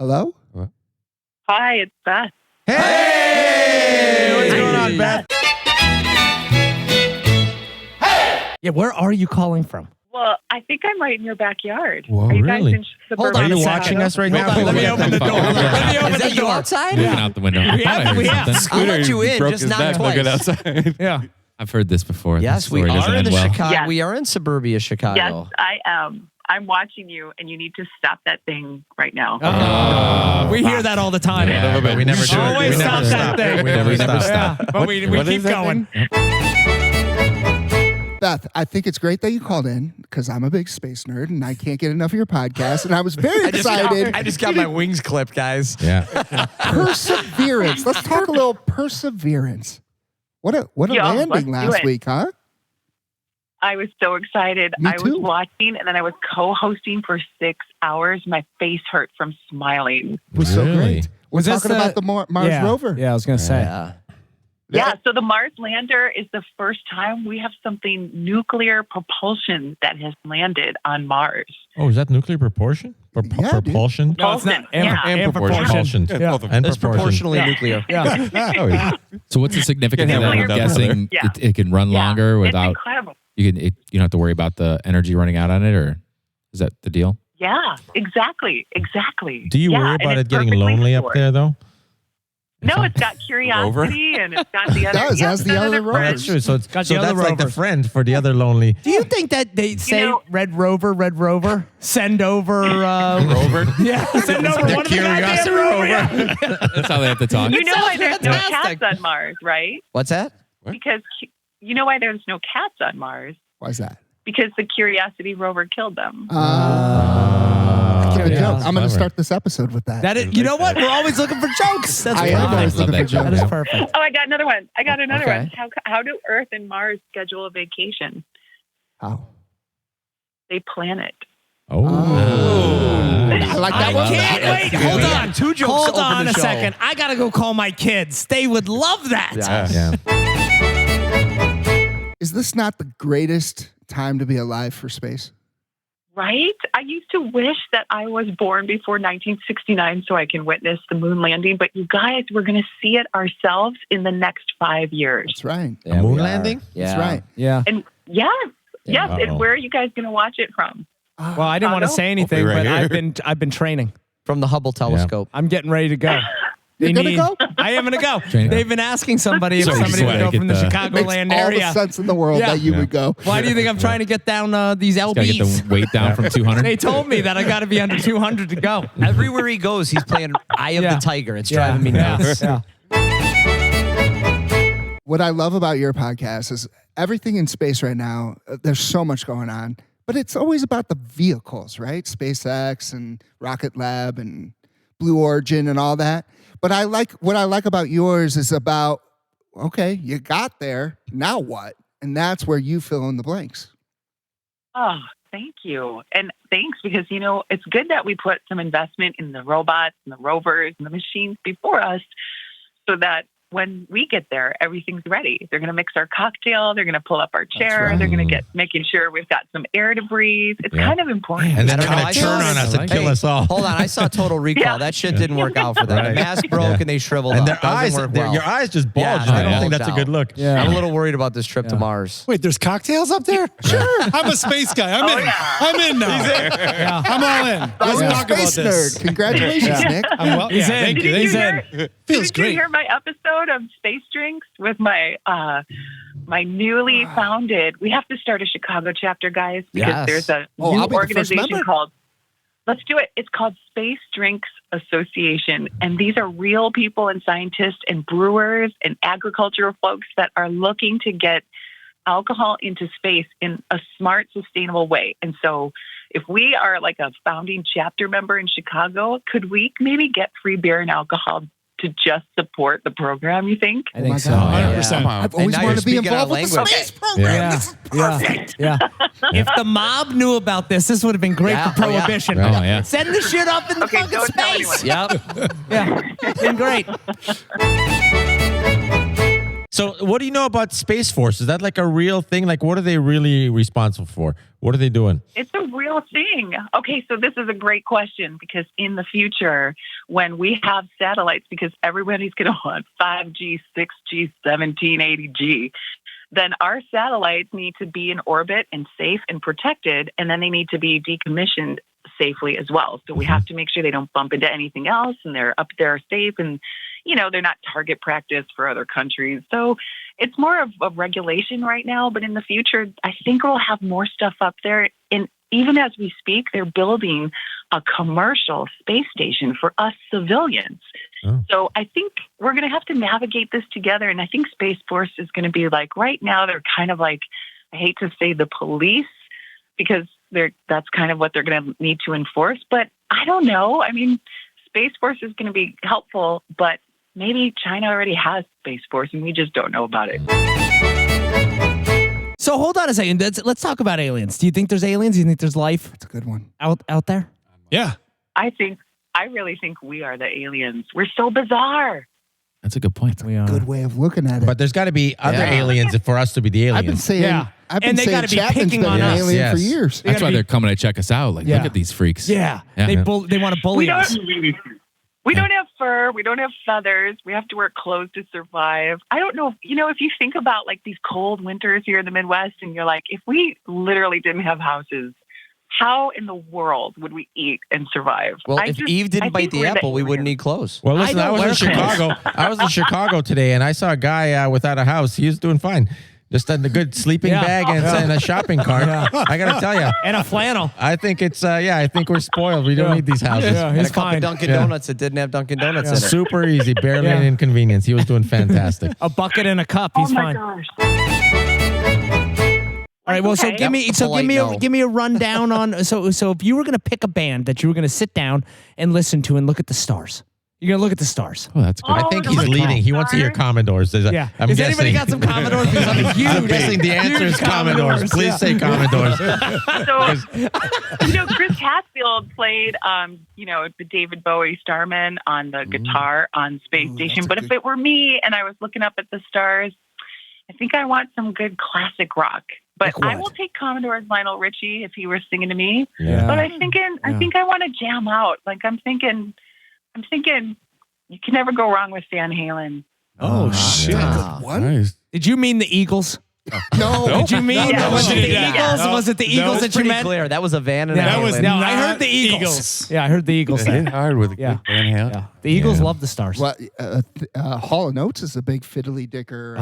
Hello? Hi, it's Beth. Hey! What's going on, Beth? Yeah, where are you calling from? Well, I think I'm right in your backyard. Whoa, Are you really? guys in Hold suburban on, Are you a watching second. us right Hold now? on, let me open the door. Let me open Is the that you door. outside? Looking out the window. I'll let you in, just not twice. outside. Yeah. I've heard this before. Yes, This we story doesn't are in end well. Chicago. Yes. We are in suburbia Yes, Chicago. I am. I'm watching you, and you need to stop that thing right now. We hear that all the time. Yeah, but we never do it. Always We stop never that thing. We never stop. Yeah, but we keep going. Beth, I think it's great that you called in because I'm a big space nerd and I can't get enough of your podcast. And I was very excited. I just got my wings clipped, guys. Yeah. Perseverance. Let's talk a little perseverance. What a Yeah, landing let's do last it. week, huh? I was so excited. Me I was too. watching, and then I was co-hosting for 6 hours. My face hurt from smiling. It was so Really? great. We're Was this talking about the Mars rover. Yeah, I was going to say. Yeah. Yeah, so the Mars lander is the first time we have something nuclear propulsion that has landed on Mars. Oh, is that nuclear proportion? Yeah, dude. Propulsion? No, it's not. Yeah. And proportion. Yeah. And It's proportionally Yeah. nuclear. Yeah. Oh, yeah. So what's the significance of that? I'm Nuclear guessing Yeah. it can run longer It's without incredible. you don't have to worry about the energy running out on it, or is that the deal? Yeah, exactly. Do you worry and about it's it getting perfectly lonely up stored. there though? No, it's got curiosity and it's got the other. does, yeah, has it's the got other other rovers. friends. True. So it's Got the other that's like the rovers. friend for the other lonely. Do you think that they say know- Red Rover, send over... Rover. Yeah, send over one of the goddamn curiosity rover. Yeah. That's how they have to talk. You know why there's no fantastic. cats on Mars, right? What's that? Because you know why there's no cats on Mars? Why is that? Because the Curiosity rover killed them. Give a yeah. joke. I'm going to Clever. start this episode with that. That is, you know what? We're always looking for jokes. That's I am perfect. always looking for Love that jokes. That is perfect. Oh, I got another one. I got another Okay. one. How do Earth and Mars schedule a vacation? How? They plan it. Oh. I like that I one. can't wait. That's Hold good. on. Two jokes Hold over on the a show. second. I got to go call my kids. They would love that. Yeah. Yeah. Is this not the greatest time to be alive for space? Right? I used to wish that I was born before 1969 so I can witness the moon landing. But you guys, we're going to see it ourselves in the next 5 years. That's right. Yeah, moon we are. landing? Yeah. That's right. Yeah. And yes, yes. Uh-oh. And where are you guys going to watch it from? Well, I didn't want to Chicago? say anything, Hopefully but right I've been training. From the Hubble telescope. I'm getting ready to go. You're They gonna go? I am going to go. Training. They've been asking somebody if So somebody would go get from the the- Chicagoland Makes all the area. sense in the world Yeah. that you Yeah. would go. Why do you think I'm trying to get down these Gotta get LBs? the weight down from 200. They told me that I got to be under 200 to go. Everywhere he goes, he's playing Eye of Yeah. the Tiger. It's driving me Yeah. nuts. Yeah. What I love about your podcast is everything in space right now, there's so much going on, but it's always about the vehicles, right? SpaceX and Rocket Lab and Blue Origin and all that. But what I like about yours is about, okay, you got there, now what? And that's where you fill in the blanks. Oh, thank you. And thanks because, it's good that we put some investment in the robots and the rovers and the machines before us so that when we get there, everything's ready. They're going to mix our cocktail. They're going to pull up our chair. right. They're going to making sure we've got some air to breathe. It's Yeah. kind of important. And then I they're don't know, going I to saw turn on this- us and kill Hey, us all. Hold on. I saw Total Recall. Yeah. That shit didn't work out for them. The Right. mask broke Yeah. and they shriveled And up. their Doesn't eyes, work well. your eyes just Yeah, bulged. they I don't think bulged that's a good out. look. Yeah. I'm a little worried about this trip to Mars. Wait, there's cocktails up there? Sure. I'm a space guy. I'm in. yeah. I'm in now. Yeah. I'm all in. Let's You're a talk about space this. nerd. Congratulations, Nick. I'm well. He's yeah, in. thank you. He's Thank in. you. Feels Did you great. hear my episode of Space Drinks with my my newly founded? We have to start a Chicago chapter, guys, because Yes. there's a Oh, new I'll be the first organization member. called. Let's do it. It's called Space Drinks Association, and these are real people and scientists and brewers and agricultural folks that are looking to get alcohol into space in a smart, sustainable way. And so, if we are like a founding chapter member in Chicago, could we maybe get free beer and alcohol to just support the program, you think? I think my so. God. Yeah. 100%. I've always now wanted to be you're speaking our involved with the language. space program. Yeah. This is perfect. Yeah. If the mob knew about this would have been great Yeah. for prohibition. Oh, yeah. Send the shit up in the Okay, fucking don't tell space. anyone. Yep. Yeah. It's been great. So what do you know about Space Force? Is that like a real thing? Like, what are they really responsible for? What are they doing? It's a real thing. Okay, so this is a great question because in the future, when we have satellites, because everybody's going to want 5G, 6G, 1780G, then our satellites need to be in orbit and safe and protected, and then they need to be decommissioned safely as well. So we have to make sure they don't bump into anything else and they're up there safe and, they're not target practice for other countries. So it's more of a regulation right now, but in the future, I think we'll have more stuff up there. And even as we speak, they're building a commercial space station for us civilians. Oh. So I think we're going to have to navigate this together. And I think Space Force is going to be like, right now, they're kind of like, I hate to say the police, because that's kind of what they're going to need to enforce. But I don't know. I mean, Space Force is going to be helpful, but maybe China already has Space Force and we just don't know about it. So hold on a second. Let's talk about aliens. Do you think there's aliens? Do you think there's life? That's a good one. Out there? Yeah. I really think we are the aliens. We're so bizarre. That's a good point. We are. Good way of looking at it. But there's got to be other aliens for us to be the aliens. I've been saying, And they gotta be Chapman's picking been on an us. alien for years. That's why they're coming to check us out. Like, look at these freaks. Yeah. They want to bully us. We don't have fur. We don't have feathers. We have to wear clothes to survive. I don't know if you think about like these cold winters here in the Midwest and you're like, if we literally didn't have houses, how in the world would we eat and survive? Well, if Eve didn't bite the apple, we wouldn't need clothes. Well, listen, I was in Chicago. I was in Chicago today, and I saw a guy without a house. He was doing fine. Just in a good sleeping bag and a shopping cart. I got to tell you. And a flannel. I think it's, I think we're spoiled. We don't need these houses. Yeah, And a cup of Dunkin' Donuts that didn't have Dunkin' Donuts in it. Super easy, barely an inconvenience. He was doing fantastic. A bucket and a cup. He's fine. Gosh. All right. Well, Okay. give me a rundown on so if you were going to pick a band that you were going to sit down and listen to and look at the stars. You're going to look at the stars. Oh, that's good. I think he's leading. He wants to hear Commodores. I'm Has guessing. anybody got some Commodores? Because I'm huge. I'm guessing the answer is Commodores. Please say Commodores. So, Chris Hadfield played, the David Bowie Starman on the guitar on Space Station. But if it were me and I was looking up at the stars, I think I want some good classic rock. But I will take Commodore's Lionel Richie if he were singing to me. Yeah. But I think I want to jam out. Like I'm thinking you can never go wrong with Van Halen. Oh, shit. What? Nice. Did you mean the Eagles? No. Did you mean was it the Yeah. Eagles? No. Was it the Eagles It's that you pretty meant? clear. That was a van and a That was Halen. No, I not heard the Eagles. Yeah, I heard the Eagles. Hit hard with a Yeah. good Van Halen. Yeah. The Eagles love the stars. Well, Hall & Oates is a big Fiddly Dicker.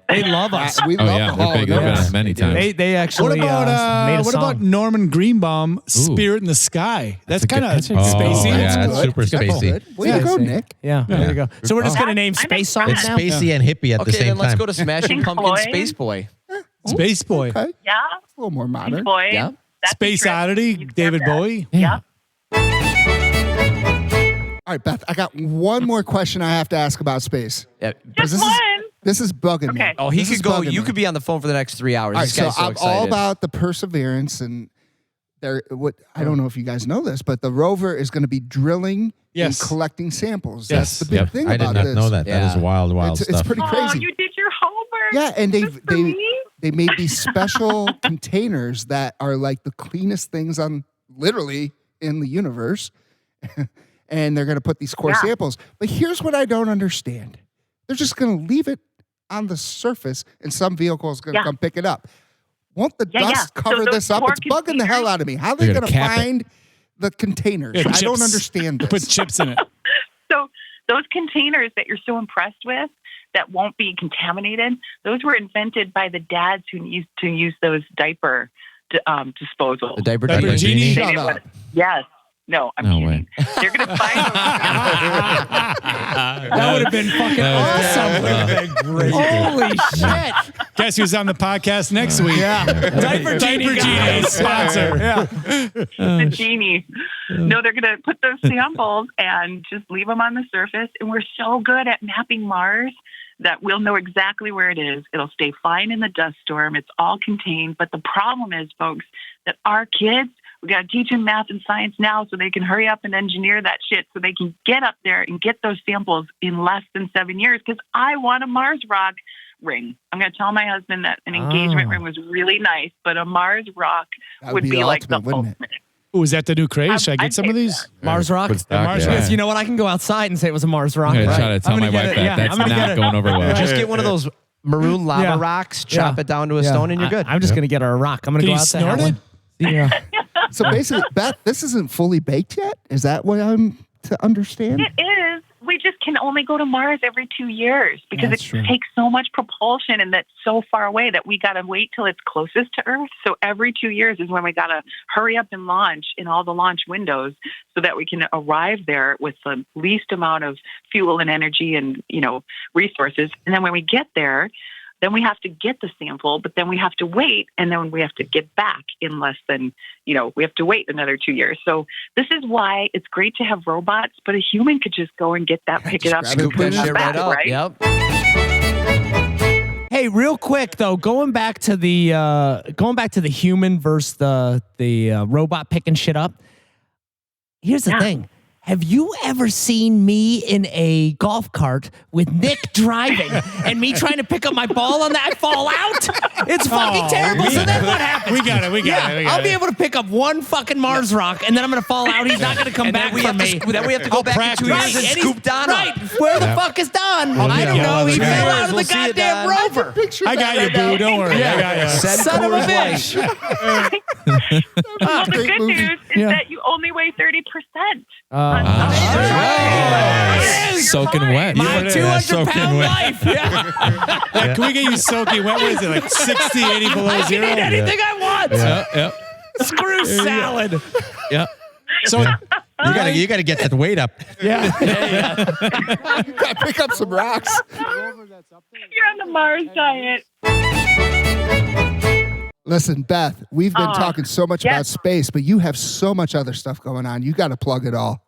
They love us. We Oh, love yeah. the They're Hall big. & They've been Oates. on many times. They actually What about made a song. Norman Greenbaum, Spirit in the Sky? That's a good- kind of that's a good- spacey. Oh, yeah, That's that's good. super That's spacey. good. Way to go, Nick. Yeah, there you go. So we're just going to name space songs It's now? spacey and hippie at the Okay, same then let's time. go to Smashing Pink Pumpkin Floyd. Space Boy. Space Boy. Okay. Yeah, A little more Pink modern. Floyd. Yeah. That's a Space trip. Oddity, You can David have that. Bowie. Yeah. All right, Beth, I got one more question I have to ask about space. Yeah. Just one. This is bugging me. Okay. Oh, he This could is go. bugging You me. could be on the phone for the next 3 hours. All right, This guy's so I'm excited. all about the perseverance and I don't know if you guys know this, but the rover is going to be drilling Yes. and collecting samples. Yes. That's the big thing I about did not this. know that. That is Yeah. wild It's stuff. pretty Oh, crazy. you did your homework. Yeah, and Just for me? they made these special containers that are like the cleanest things on literally in the universe. And they're going to put these core samples. But here's what I don't understand. They're just going to leave it on the surface and some vehicle is going to come pick it up. Won't the dust So cover those this up? core It's bugging the hell containers- out of me. How are they They're going gonna to cap it. find the containers? Yeah, I don't chips. understand this. Put chips in it. So those containers that you're so impressed with that won't be contaminated, those were invented by the dads who used to use those diaper disposal. The diaper Diaper genie. genie? They Shut didn't up. want- Yes. No, I'm No kidding. way. They're going to find those. That would have been fucking awesome. Great. Holy shit. Guess who's on the podcast next week? Yeah. Diaper Diaper Genie Genie sponsor. The genie. No, they're going to put those samples and just leave them on the surface. And we're so good at mapping Mars that we'll know exactly where it is. It'll stay fine in the dust storm. It's all contained. But the problem is, folks, that our kids We got to teach them math and science now so they can hurry up and engineer that shit so they can get up there and get those samples in less than 7 years because I want a Mars rock ring. I'm going to tell my husband that an engagement ring was really nice, but a Mars rock would be like the ultimate. Oh, is that the new craze? Should I get some of these? Mars rock? Mars rock. Yes, you know what? I can go outside and say it was a Mars rock. I'm going to try to tell my wife that. That's not going over well. Just get one of those maroon lava rocks, chop it down to a stone, and you're good. I'm just going to get her a rock. I'm going to go out to snort it? Yeah. So basically, Beth, this isn't fully baked yet? Is that what I'm to understand? It is. We just can only go to Mars every 2 years because it takes so much propulsion and that's so far away that we got to wait till it's closest to Earth. So every 2 years is when we got to hurry up and launch in all the launch windows so that we can arrive there with the least amount of fuel and energy and, resources. And then when we get there, then we have to get the sample, but then we have to wait, and then we have to get back in less than, we have to wait another 2 years. So this is why it's great to have robots, but a human could just go and get that, pick it up, and Scoop that put it shit back, right up. right? Yep. Hey, real quick though, going back to the human versus the robot picking shit up. Here's the thing. Have you ever seen me in a golf cart with Nick driving and me trying to pick up my ball on that? I fall out. It's fucking terrible. So then what happens? We got it. I'll be able to pick up one fucking Mars rock and then I'm going to fall out. He's not going to come back for me. Then we have to go back in 2 years and scoop Don up. Right. Where the fuck is Don? I don't know. He fell out of the goddamn rover. I got you, boo. Don't worry. I got you. Son of a bitch. Well, the good news is that you only weigh 30%. Soaking wet. My 200-pound wet. life. Yeah. Can we get you soaking wet? What is it, like 60, 80 below I zero? can eat anything I want. Yep. Screw salad. Yep. So You gotta get that weight up. Yeah. You gotta pick up some rocks. You're on the Mars diet. Listen, Beth, we've been talking so much about space, but you have so much other stuff going on. You got to plug it all.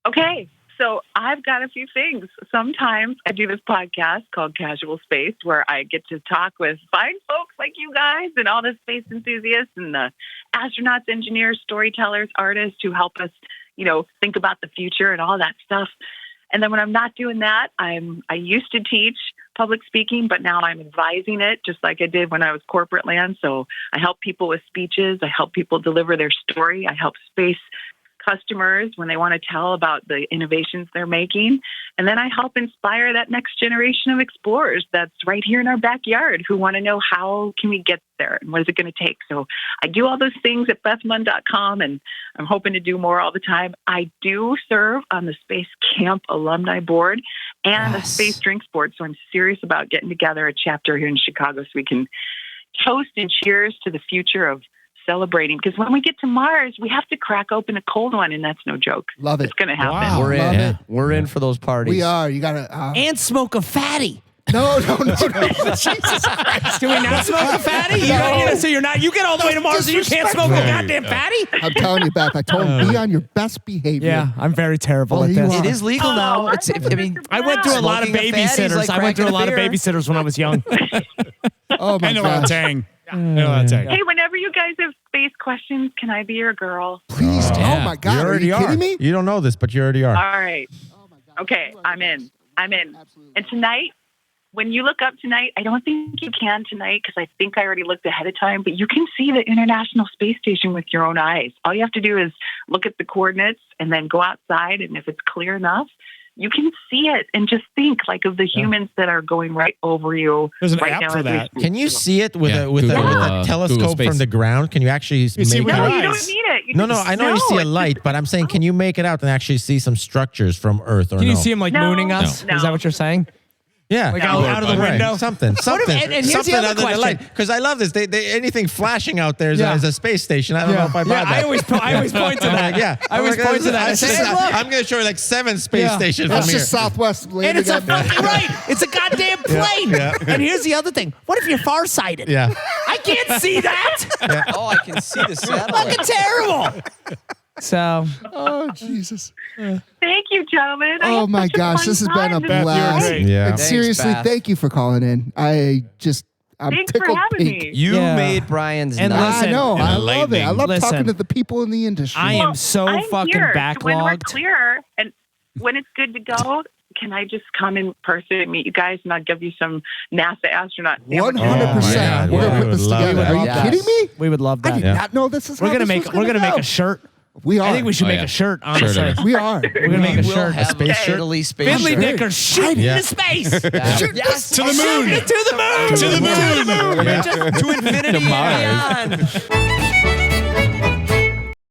Okay, so I've got a few things. Sometimes I do this podcast called Casual Space where I get to talk with fine folks like you guys and all the space enthusiasts and the astronauts, engineers, storytellers, artists who help us, think about the future and all that stuff. And then when I'm not doing that, I used to teach public speaking, but now I'm advising it just like I did when I was corporate land. So I help people with speeches. I help people deliver their story. I help space customers when they want to tell about the innovations they're making. And then I help inspire that next generation of explorers that's right here in our backyard who want to know how can we get there and what is it going to take. So I do all those things at bethmund.com and I'm hoping to do more all the time. I do serve on the Space Camp Alumni Board and the Space Drinks Board. So I'm serious about getting together a chapter here in Chicago so we can toast and cheers to the future of celebrating, because when we get to Mars, we have to crack open a cold one, and that's no joke. Love it. It's going to happen. Wow. We're in. Love it. We're in for those parties. We are. You got to. And smoke a fatty. No. Jesus Christ. Do we not smoke a fatty? So you're not. You get all the way to Mars and you can't smoke a goddamn fatty? I'm telling you, Beth, I told him, be on your best behavior. Yeah, I'm very terrible at you this. are. It is legal now. I'm It's, not I went through a lot of Smoking a fatty is babysitters. like I went through a cracking a lot of beer. babysitters when I was young. Oh, my I know about gosh. Tang. I know about Tang. Hey, whenever you guys have space questions, can I be your girl? Please. Yeah. Oh, my God. You Are already you kidding are. me? You don't know this, but you already are. All right. Okay, I'm in. And tonight, when you look up tonight, I don't think you can tonight because I think I already looked ahead of time, but you can see the International Space Station with your own eyes. All you have to do is look at the coordinates and then go outside, and if it's clear enough, you can see it and just think like of the humans that are going right over you. There's an right app now for as we that. speak. Can you see it with Yeah, a with Google, a Google telescope Space. from the ground? Can you actually see make with it No, your out? you eyes. don't need it. You No, can I know you just see a it's light, but I'm saying, can you make it out and actually see some structures from Earth or Can no? you see him like No. mooning us? No. Is that what you're saying? Yeah, Like out of the Right. window? Something. and here's the something other other than question. light. Because I love this. They anything flashing out there is, Yeah. is a space station. I don't know if I buy Yeah, that. I always point to that. Yeah, I always point to that. I say, hey, look. I'm going to show you like 7 space Yeah. stations That's from here. just Southwest And landing it's a on- fucking right. It's a goddamn plane. Yeah. And here's the other thing. What if you're farsighted? Yeah. I can't see that. Oh, I can see the satellite. Fucking terrible. So, Oh, Jesus. Thank you, gentlemen. I Oh, had my such a gosh. fun This has been a time. Beth, you're blast. great. Yeah. And Thanks, seriously, Beth. thank you for calling in. I'm Thanks for tickled having pink. me. You Yeah. made Brian's And night. listen, I know. I love it. I love Listen. talking to the people in the industry. I am so I'm fucking here. When we're backlogged. clear and when it's good to go, can I just come in person and meet you guys and I'll give you some NASA astronaut sandwiches? 100%. We're Yeah, gonna we put this would love together. that. Are you Yes. kidding me? We would love I that. did not know this is. We're how gonna this make was we're gonna go. make a shirt. We are. I think we should Oh, make yeah. a shirt. Honestly, of it. We are. we're gonna make a will shirt. have space shirt? Fiddly space Fiddly shirt. Dickers shooting Yeah. into space. Shoot Yes. To the moon. To the moon. To the moon. To infinity and beyond.